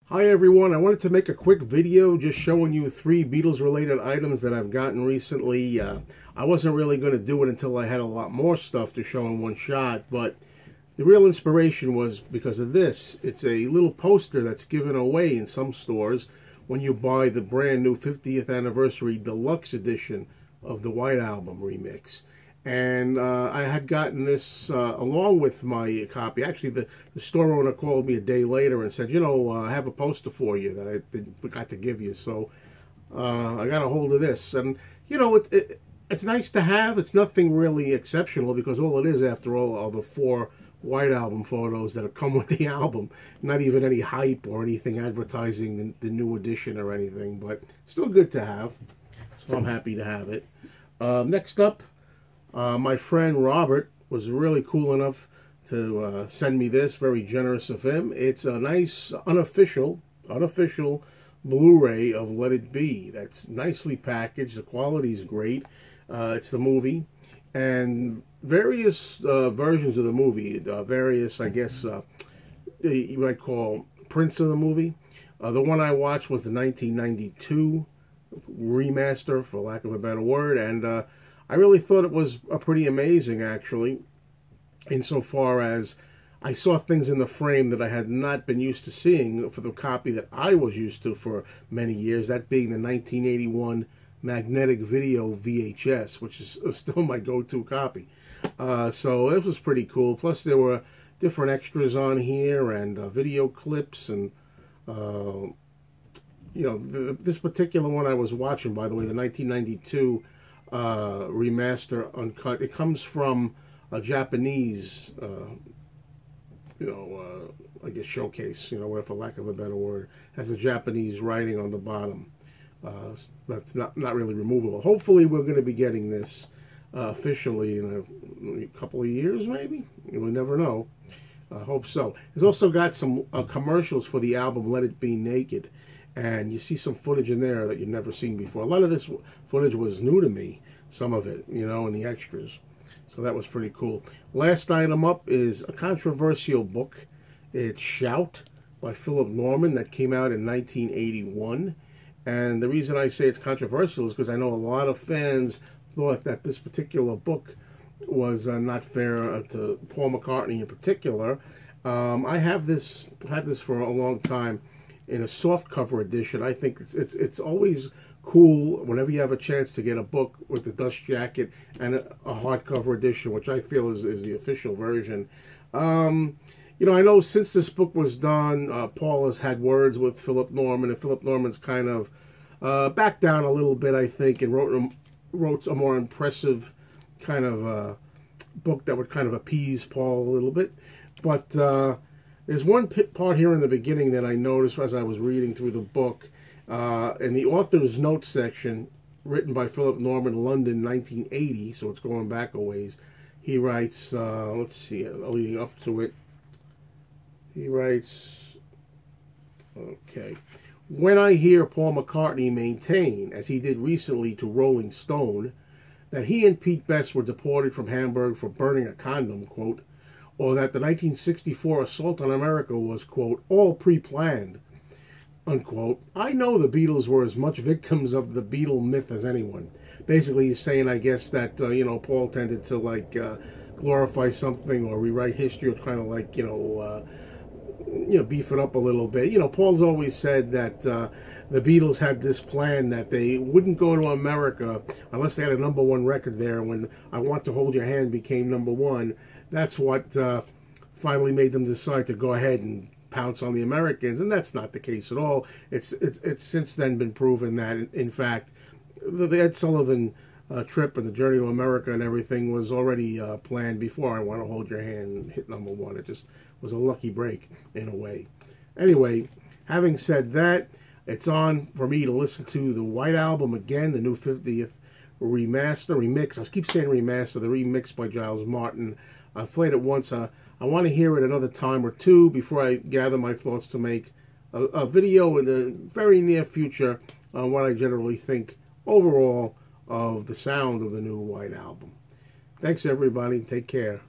Hi everyone, I wanted to make a quick video just showing you 3 Beatles related items that I've gotten recently. I wasn't really going to do it until I had a lot more stuff to show in one shot, but the real inspiration was because of this. It's a little poster that's given away in some stores when you buy the brand new 50th anniversary deluxe edition of the White Album remix. And I had gotten this along with my copy. Actually, the store owner called me a day later and said, I have a poster for you that I forgot to give you. So I got a hold of this. And, it's nice to have. It's nothing really exceptional because all it is, after all, are the 4 White Album photos that have come with the album. Not even any hype or anything advertising the new edition or anything. But still good to have. So I'm happy to have it. Next up. My friend Robert was really cool enough to send me this, very generous of him. It's a nice unofficial Blu-ray of Let It Be. That's nicely packaged. The quality is great. It's the movie. And various versions of the movie, various, I guess, you might call prints of the movie. The one I watched was the 1992 remaster, for lack of a better word, and I really thought it was pretty amazing, actually, insofar as I saw things in the frame that I had not been used to seeing for the copy that I was used to for many years, that being the 1981 magnetic video VHS, which is still my go-to copy. So it was pretty cool. Plus, there were different extras on here and video clips and this particular one I was watching, by the way, the 1992 remaster uncut. It comes from a Japanese, I guess showcase, for lack of a better word. Has the Japanese writing on the bottom. That's not really removable. Hopefully, we're going to be getting this officially in a couple of years, maybe. We never know. I hope so. It's also got some commercials for the album Let It Be Naked. And you see some footage in there that you've never seen before. A lot of this footage was new to me, some of it, in the extras. So that was pretty cool. Last item up is a controversial book. It's Shout by Philip Norman that came out in 1981. And the reason I say it's controversial is because I know a lot of fans thought that this particular book was not fair to Paul McCartney in particular. I had this for a long time in a soft cover edition. I think it's always cool whenever you have a chance to get a book with the dust jacket and a hardcover edition, which I feel is the official version. I know since this book was done, Paul has had words with Philip Norman, and Philip Norman's kind of backed down a little bit, I think, and wrote a more impressive kind of book that would kind of appease Paul a little bit. But there's one part here in the beginning that I noticed as I was reading through the book. In the author's notes section, written by Philip Norman, London, 1980, so it's going back a ways, he writes, let's see, leading up to it, he writes, okay, when I hear Paul McCartney maintain, as he did recently to Rolling Stone, that he and Pete Best were deported from Hamburg for burning a condom, quote, or that the 1964 assault on America was, quote, all pre-planned, unquote, I know the Beatles were as much victims of the Beatle myth as anyone. Basically, he's saying, I guess, that, Paul tended to, glorify something or rewrite history or kind of beef it up a little bit. Paul's always said that the Beatles had this plan that they wouldn't go to America unless they had a #1 record there. When I Want to Hold Your Hand became #1, that's what finally made them decide to go ahead and pounce on the Americans, and that's not the case at all. It's since then been proven that, in fact, the Ed Sullivan trip and the journey to America and everything was already planned before I Want to Hold Your Hand and hit #1. It just was a lucky break in a way. Anyway, having said that, it's on for me to listen to the White Album again, the new 50th remix. I keep saying remaster, the remix by Giles Martin. I've played it once. I want to hear it another time or two before I gather my thoughts to make a video in the very near future on what I generally think overall of the sound of the new White Album. Thanks, everybody. Take care.